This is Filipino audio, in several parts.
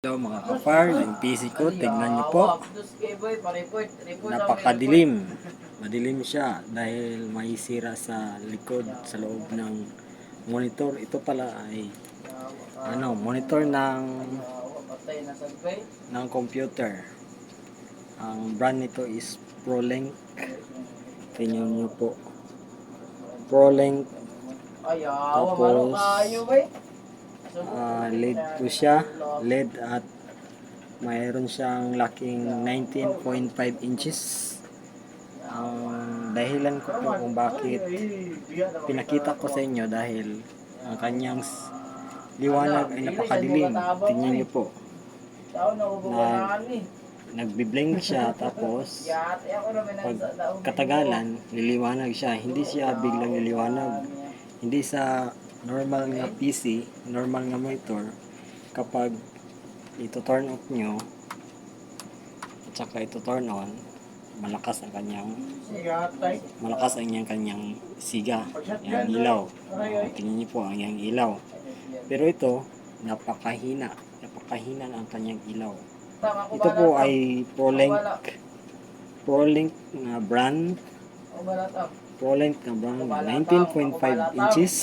Hello mga kapar, yung PC ko, tignan nyo po. Napakadilim. Madilim siya dahil may sira sa likod, sa loob ng monitor. Ito pala ay monitor ng computer. Ang brand nito is ProLink. Tingnan nyo po. ProLink. Tapos LED po siya. LED at mayroon siyang laking 19.5 inches. Ang dahilan ko po kung bakit pinakita ko sa inyo dahil ang kanyang liwanag ay napakadilim. Tingnan niyo po. Nagbi-blink siya, tapos pag katagalan liliwanag siya. Hindi siya biglang liliwanag. Hindi sa normal na PC, normal na monitor, kapag ito turn off nyo at saka ito turn on, malakas ang kanyang siga, yung ilaw. Tingnan niyo po ang yung ilaw. Pero ito napakahina ang kanyang ilaw. Ito po ay ProLink na brand. ProLink na brand, 19.5 inches.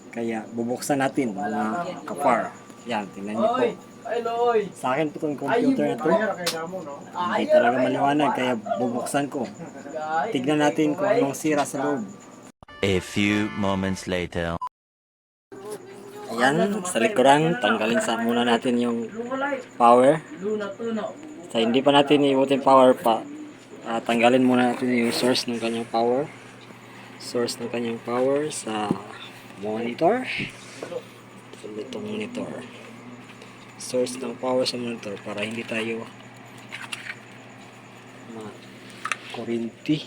Kaya bubuksan natin mga kapar. Yan, tingnan niyo po. Sa akin po itong computer na to, hindi talaga maliwanag, kaya bubuksan ko. Tignan natin kung anong sira sa loob. A few moments later. Ayan, sa likuran, tanggalin muna natin yung power. Sa hindi pa natin iutin power pa, tanggalin muna natin yung source ng kanyang power. Source ng kanyang power sa monitor. Itong monitor. Source ng power sa monitor para hindi tayo kurinti.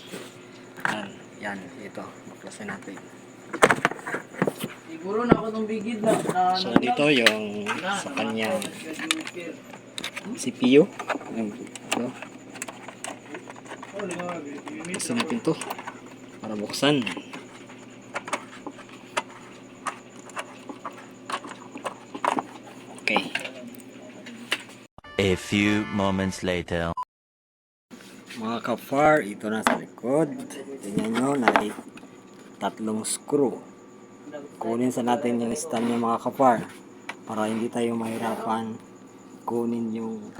Yan, ito. Baklasin natin. Siguro na ako nung bigid na. So, dito yung sa kanyang CPU. Ito. Baklasin natin to para buksan. Okay. A few moments later. Mga kapar, ito na sa likod. Tingnan nyo, na tatlong screw. Kunin sa natin yung stand ng mga kapar para hindi tayo mahirapan kunin yung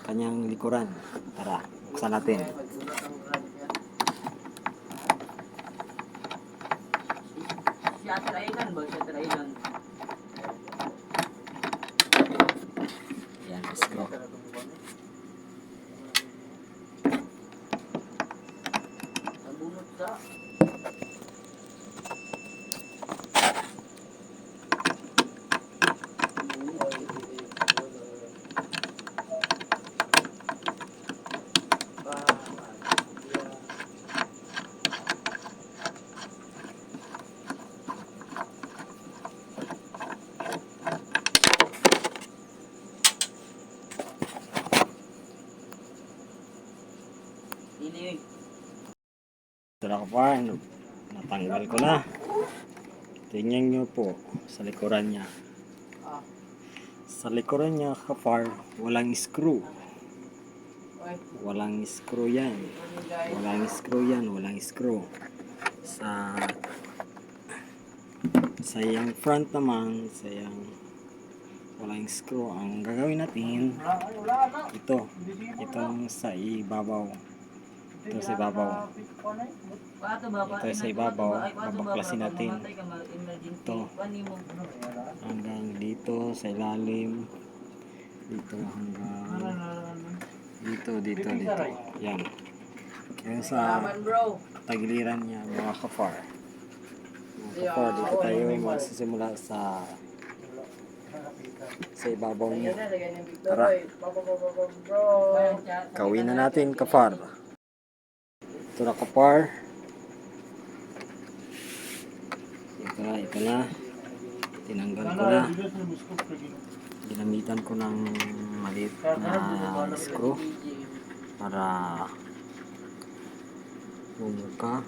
kanyang likuran. Tara, buksan natin. Siya Island ba? Siya Island. Yan, screw. Nabunot sa. Ito na kapar, natanggal ko na. Tingnan nyo po sa likuran niya. Sa likuran niya kapar, walang screw. Walang screw yan. Walang screw. Sa yung front naman, walang screw. Ang gagawin natin, itong sa ibabaw. Ito sa ibabaw, babaklasin natin ito hanggang dito sa ilalim, dito hanggang dito. Yan. Yan sa tagiliran niya mga kapar. Dito tayo magsisimula sa ibabaw niya. Tara, gawin na natin kapar. Ito na kapar. Ito na. Tinanggal ko na. Ginamitan ko ng maliit na screw para bumuka.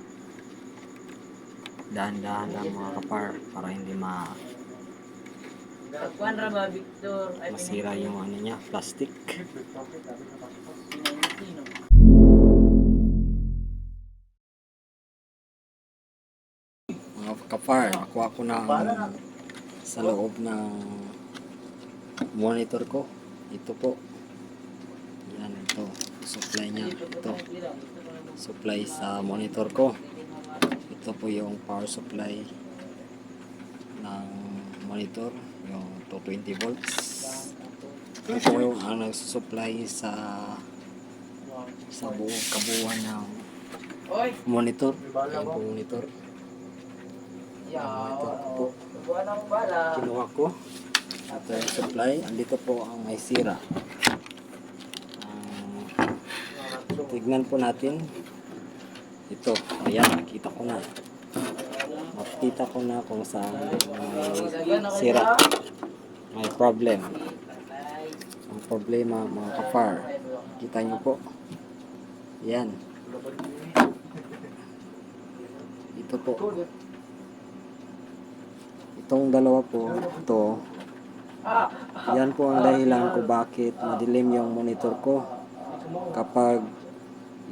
Dahan-dahan lang mga kapar para hindi Kuan ra ba, Victor? Ay, Masira yung ano niya, plastic. Sino? Mga kapar, nakuha ko na sa loob ng monitor ko. Ito po. Yan, ito. Supply niya. Ito. Supply sa monitor ko. Ito po yung power supply ng monitor. Yung 220 volts. Ito po yung nagsusupply sa buong kabuuan ng Oy! monitor. Yung po monitor. Yaw! Monitor ko po. Buwan ang bala. Kinuha ko. Ito yung supply. Andito po ang may sira. Tignan po natin. Ito. Ayan. Nakita ko na. Makita ko na kung saan may sira. May problem. Ang problema mga kapar. Kita nyo po. Ayan. Ito po. Itong dalawa po. Ito. Yan po ang dahilan kung bakit madilim yung monitor ko. Kapag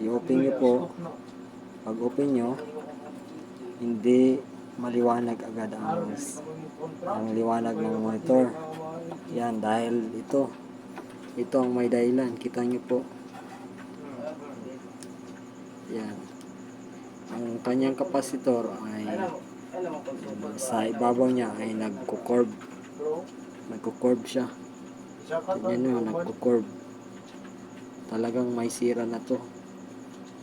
i-open nyo po, pag open nyo, hindi maliwanag agad ang liwanag ng monitor. Yan, dahil ito ang may dahilan. Kita nyo po. Yan. Ang kanyang kapasitor ay sa ibabaw niya ay nagko-curve siya. Tignan nyo, nagko-curve. Talagang may sira na to.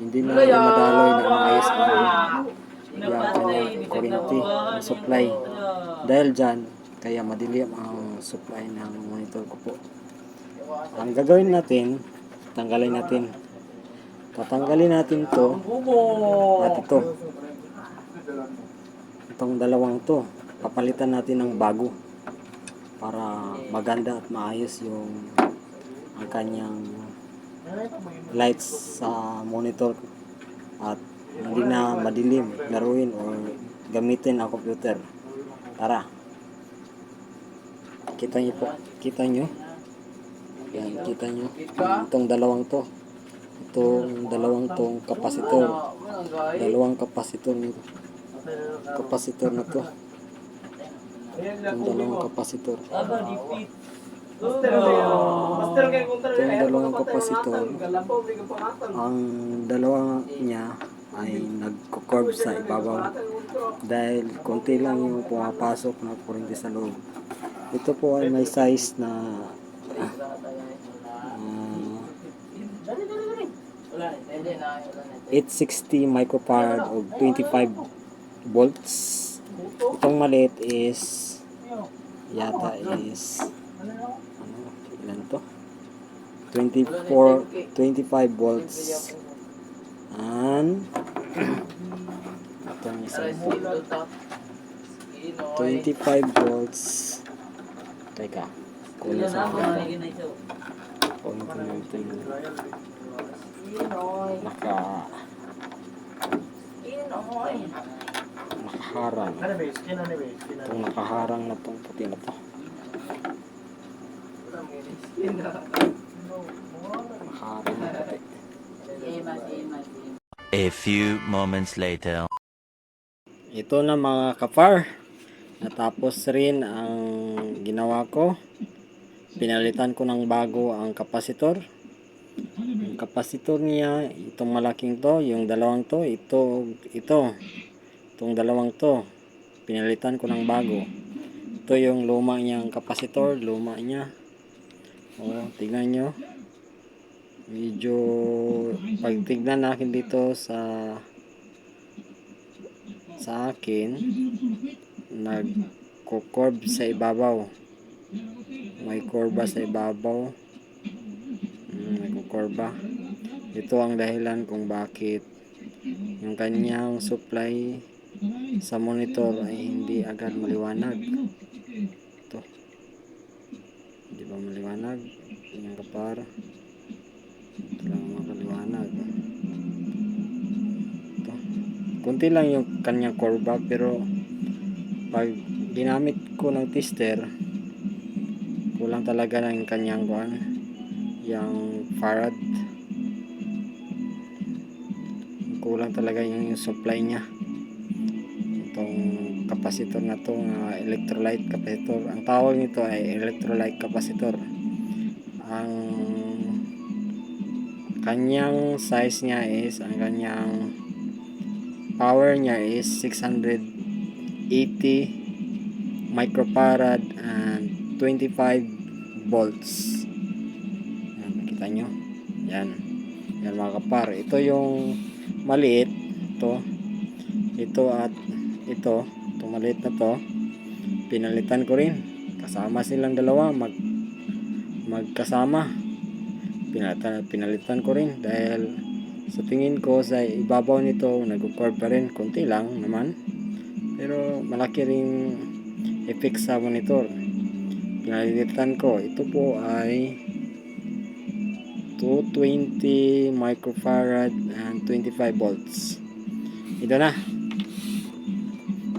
Hindi na madaloy na maayos ang kanyang kuryente, ang supply. Dahil dyan, kaya madilim ang supply ng monitor ko po. Ang gagawin natin, tatanggalin natin to at ito. Itong dalawang to, papalitan natin ng bago para maganda at maayos yung ang kanyang lights sa monitor at hindi na madilim laruin o gamitin ang computer. Tara. Kita nyo po. Kita nyo. Yan, kita nyo. Itong dalawang to. Itong dalawang tong kapasitor. Dalawang kapasitor nito. Kapasitor na to. Itong dalawang kapasitor. Itong dalawang kapasitor, ang dalawa niya ay nagko-curve sa ibabaw dahil konti lang yung pumapasok na kuryente sa loob. Ito po ay may size na 860 microfarad o 25 volts. Itong maliit is yata is ilan to? 25 volts and itong isa po 25 volts. Teka, kunin sa akin. Kunin ko na ito yung nakaharang. Itong nakaharang na itong puti na to. Nakaharang na puti. A few moments later. Ito na mga kapar. Natapos rin ang ginawa ko. Pinalitan ko ng bago ang kapasitor. Ang kapasitor niya, itong malaking to, yung dalawang to, ito. Itong dalawang to, pinalitan ko ng bago. Ito yung luma niyang kapasitor, luma niya. O, tignan nyo. Medyo, pag tignan natin dito sa akin, nagko-curve sa ibabaw. May kurba sa ibabaw. Nagko-kurba. Ito ang dahilan kung bakit yung kanyang supply sa monitor ay hindi agad maliwanag. Ito. Hindi ba maliwanag? Yung kapar. Ito lang makaliwanag. Ito. Kunti lang yung kanyang kurba pero pag ginamit ko ng tester, kulang talaga ng kanyang kuan, yung farad. Kulang talaga yung supply niya. Itong capacitor na to, electrolyte capacitor. Ang tawag nito ay electrolyte capacitor. Ang kanyang size niya is, ang kanyang power niya is 680 microfarad and 25 volts. Yan, nakita nyo? Yan. Yan mga kapar. Ito yung maliit. Ito at ito. Itong maliit na to. Pinalitan ko rin. Kasama silang dalawa. Magkasama. Pinalitan ko rin. Dahil sa tingin ko sa ibabaw nito, nag-curve pa rin. Kunti lang naman. Pero malaki rin effect sa monitor. Pinalitan ko. Ito po ay 220 microfarad and 25 volts. Ito na.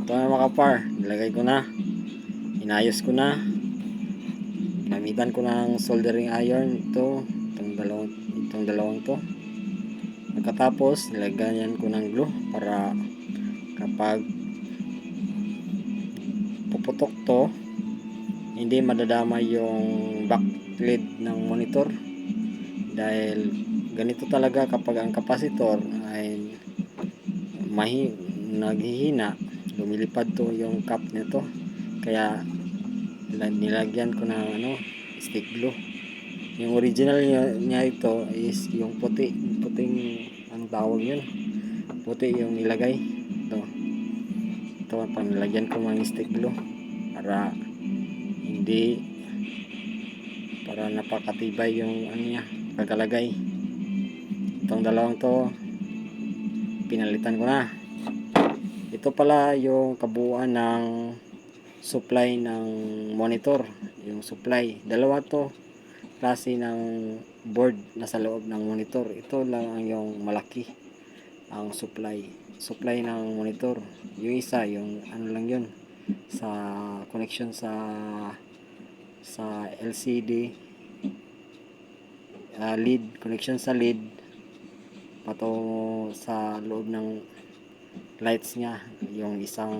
Ito na mga kapar. Nilagay ko na. Inayos ko na. Gamitan ko ng soldering iron. Itong dalawang to. Pagkatapos, nilagyan ko ng glue para kapag puputok to, hindi madadama yung backplate ng monitor. Dahil ganito talaga kapag ang capacitor ay naghihina, lumilipad to yung cap nito. Kaya nilagyan ko ng stick glue. Yung original niya ito is yung puting anong tawag yun, puti yung nilagay. Ito pang nilagyan ko ng stick glue para napakatibay yung niya pagkalagay. Itong dalawang to pinalitan ko na. Ito pala yung kabuuan ng supply ng monitor. Yung supply, dalawa to klase ng board na sa loob ng monitor. Ito lang yung malaki ang supply ng monitor. Yung isa, yung lang yun, sa connection sa LCD, lead, connection sa lead patungo sa loob ng lights niya, yung isang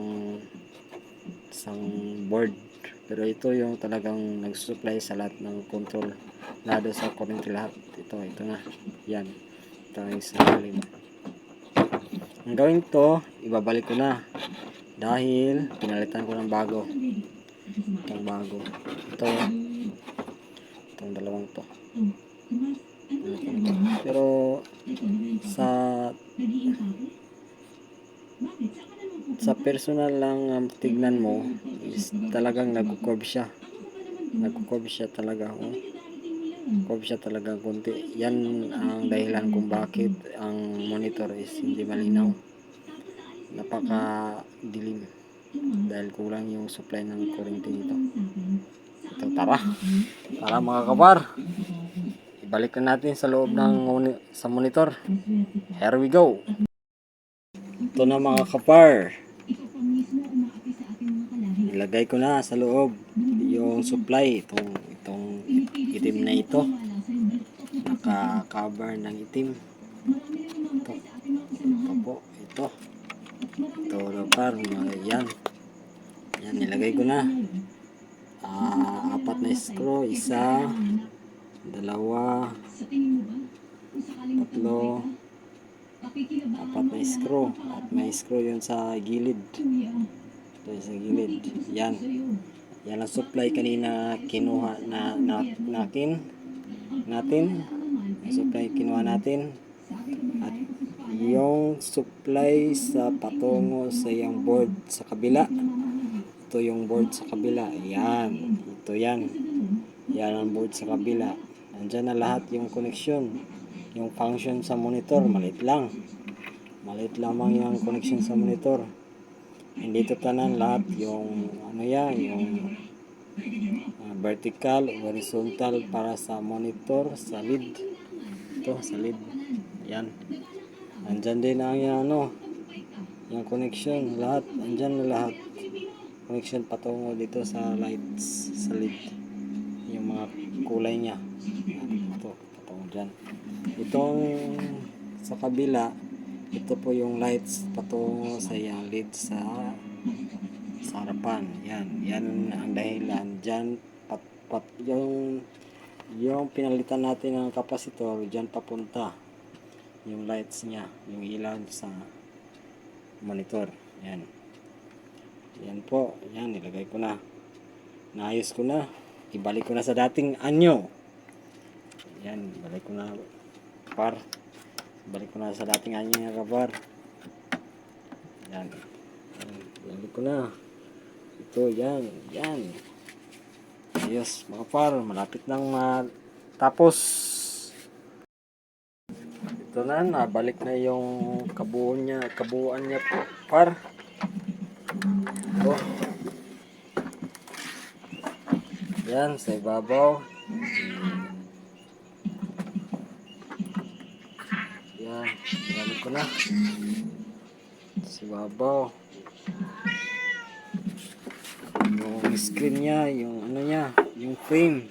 board. Pero ito yung talagang nagsusupply sa lahat ng control, lado sa kuryente lahat. Ito na. Yan. Ito yung sa lalim. Ang gawin to, ibabalik ko na. Dahil pinalitan ko ng bago. Itong bago. Itong dalawang to. Pero sa personal lang tignan mo is talagang nagko-curve siya talaga. Curve siya talaga konti. Yan ang dahilan kung bakit ang monitor is hindi malinaw, napaka dilim, dahil kulang yung supply ng kuryente nito. Tara mga kapar, ibalik na natin sa loob ng sa monitor. Here we go. Ito na mga kapar, ilagay ko na sa loob yung supply. Itong itim na ito, naka-cover ng itim. Ito kapar, yan nilagay ko na. 4 na screw, 1, 2, 3, 4 na screw, at may screw yun sa gilid. Ito sa gilid. Yan ang supply kanina kinuha natin. Supply kinuha natin. At yung supply sa patungo sa yung board sa kabila. Ito yung board sa kabila. Yan ang board sa kabila. Andyan na lahat yung connection. Yung function sa monitor, maliit lamang yung connection sa monitor. Hindi ito tanan lahat yung yung vertical, horizontal para sa monitor, sa lead. Ito sa lead. Yan. Andyan din ang yung connection, lahat. Andyan na lahat. Connection patungo dito sa lights, sa lead. mga kulay niya. Yan, ito, patungo dyan. Itong sa kabila, ito po yung lights patungo sa yung lead sa harapan. Yan ang dahilan. Dyan, yung pinalitan natin ng kapasitor, dyan papunta. Yung lights niya, yung ilaw sa monitor. Yan. Yan po. Yan, nilagay ko na. Naayos ko na. Ibalik ko na sa dating anyo. Yan, ibalik ko na par. Ibalik ko na sa dating anyo niya kapar. Yan. Ibalik ko na. Ito, yan. Yan. Ayos, mga par. Malapit nang matapos. Ito na, nabalik na yung kabuuan niya par. Ito. Yan, sa ibabaw. Yan, gamit ko na. Sa ibabaw. Yung screen niya, yung ano niya, yung frame.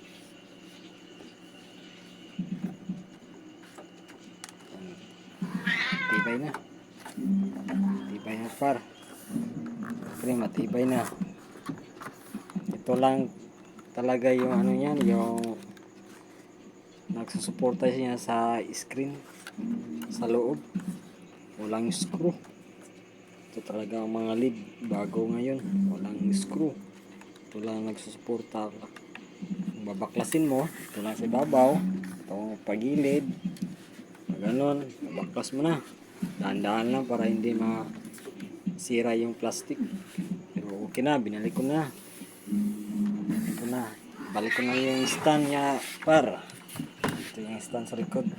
Matibay na. Matibay na par. Frame, matibay na. Ito lang talaga yung ano yan, yung nagsusuporta niya sa screen sa loob. Walang screw. Ito talaga ang mga lead bago ngayon. Walang screw. Ito lang nagsusuporta. Kung babaklasin mo, ito lang sa babaw. Itong pagilid. Ganon, babaklas mo na. Dahan-dahan lang para hindi masira yung plastic. Pero okay na, binalik ko na. Balik ko na yung stand niya par. Ito yung stand sa likod.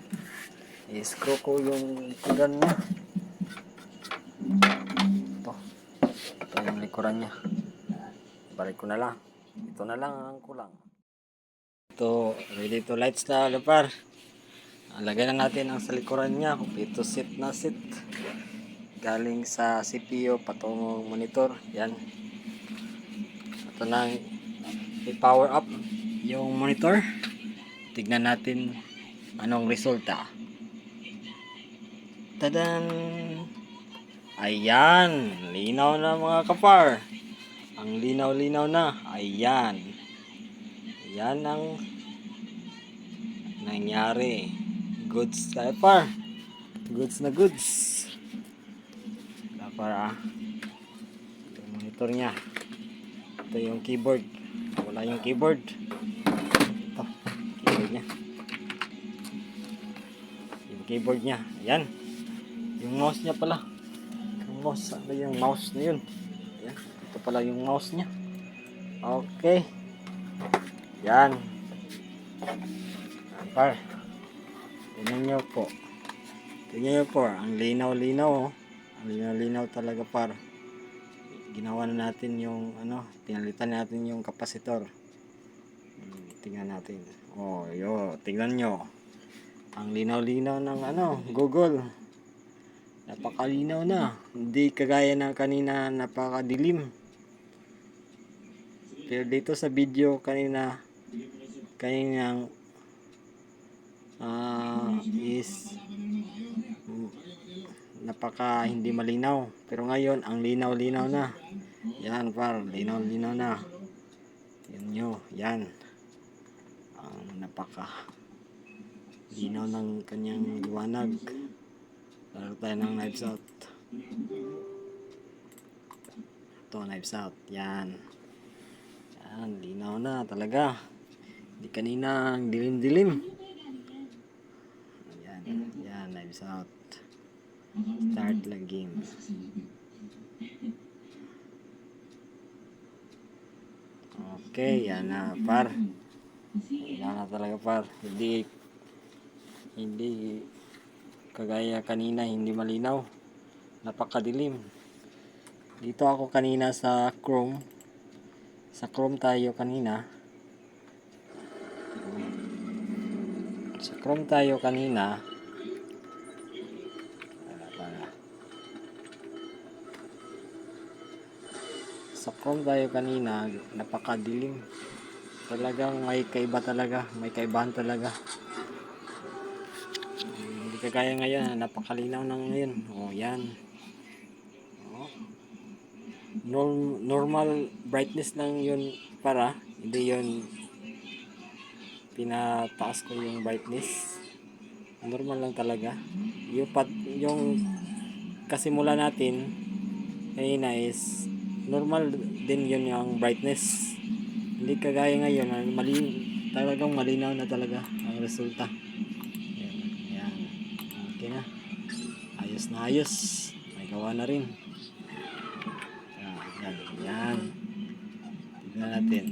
I-screw ko yung likuran niya. Ito yung likuran niya. Balik ko na lang. Ito na lang ang kulang. Ito, ready to lights na par. Lagay na natin ang sa likuran niya. Kompleto set na set. Galing sa CPU patungong monitor. Yan. Ito na i-power up yung monitor. Tignan natin anong resulta. Tadan! Ayan! Linaw na mga kapar. Ang linaw-linaw na. Ayan. Ayan ang nangyari. Goods tayo par. Goods na goods. Kapar Ito yung monitor niya. Ito yung keyboard. Wala yung keyboard. Ito. Keyboard niya. Yung keyboard niya. Ayan. Yung mouse niya pala. Yung mouse. Ano yung mouse na yun? Ayan. Ito pala yung mouse niya. Okay. Yan. Par. Tingnan nyo po. Tingnan nyo po. Ang linaw-linaw. Oh. Ang linaw-linaw talaga par. Ginawa na natin yung pinalitan natin yung kapasitor. Tingnan natin. Oh, tingnan nyo. Ang linaw-linaw ng Google. Napakalinaw na. Hindi kagaya ng kanina napakadilim. Pero dito sa video kaninang is napaka hindi malinaw. Pero ngayon ang linaw-linaw na. Yan par, linaw-linaw na. Yan nyo, yan. Ang napaka linaw ng kanyang liwanag. Laro tayo ng knives out. Ito, knives out. Yan. Yan, linaw na talaga. Hindi kanina ang dilim-dilim. Yan, knives out. Start lang game. Okay, yan na par. Yan na talaga par. Hindi kagaya kanina, hindi malinaw. Napakadilim. Dito ako kanina sa Chrome. Sa Chrome tayo kanina. Sa Chrome tayo kanina. Sa Chrome tayo kanina, napakadilim. Talagang may kaiba talaga. May kaibahan talaga. Hindi kagaya ngayon. Napakalinaw na ngayon. O, yan. O. Normal brightness lang yun para. Hindi yun pinataas ko yung brightness. Normal lang talaga. Yung kasimula natin kanina is normal din yun yung brightness. Hindi kagaya ngayon, talagang malinaw na talaga ang resulta. Yan, yan. Okay na. Ayos na ayos. May gawa na rin. Yan, yan. Tignan natin.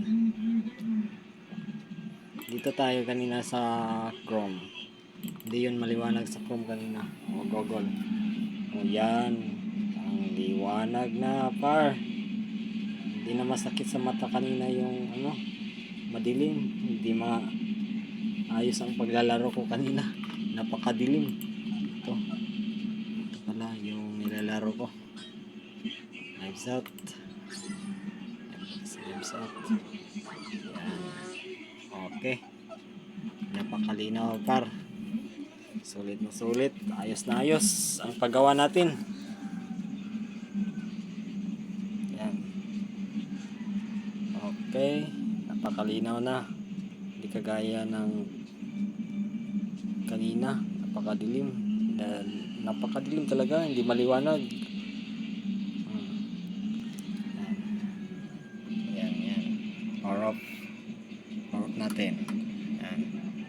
Dito tayo kanina sa Chrome. Hindi yun maliwanag sa Chrome kanina. O Google. O yan. Ang liwanag na par. Hindi na masakit sa mata kanina yung madilim. Hindi ayos ang paglalaro ko kanina. Napakadilim. Ito pala yung nilalaro ko. Knives out. Knives out. Yan. Okay. Napakalinaw par. Sulit na sulit. Ayos na ayos ang paggawa natin. Yan. Okay. Napakalinaw na. Hindi kagaya ng kanina. Napakadilim. Napakadilim talaga. Hindi maliwanag. Yan, yan. Power off. Power off natin. Yan.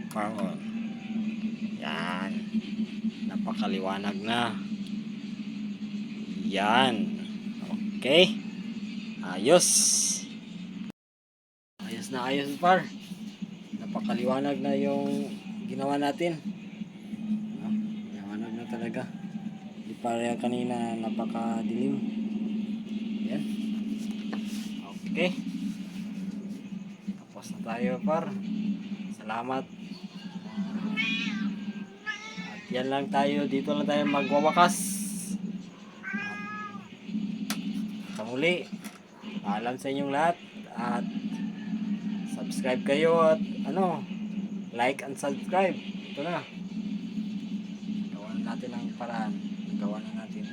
Power on. Yan. Napakaliwanag na. Yan. Okay. Ayos. Ayos na ayos par. Napakaliwanag na yung ginawa natin. Liwanag na talaga. Di para kanina napakadilim. Yan. Okay. Tapos na tayo par. Salamat. At yan lang tayo. Dito lang tayo magwawakas. Sa muli. Paalam sa inyong lahat. At subscribe kayo at like and subscribe. Ito na. Gawa na natin ang paraan. Gawa na natin.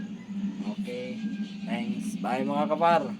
Okay. Thanks. Bye mga kapar.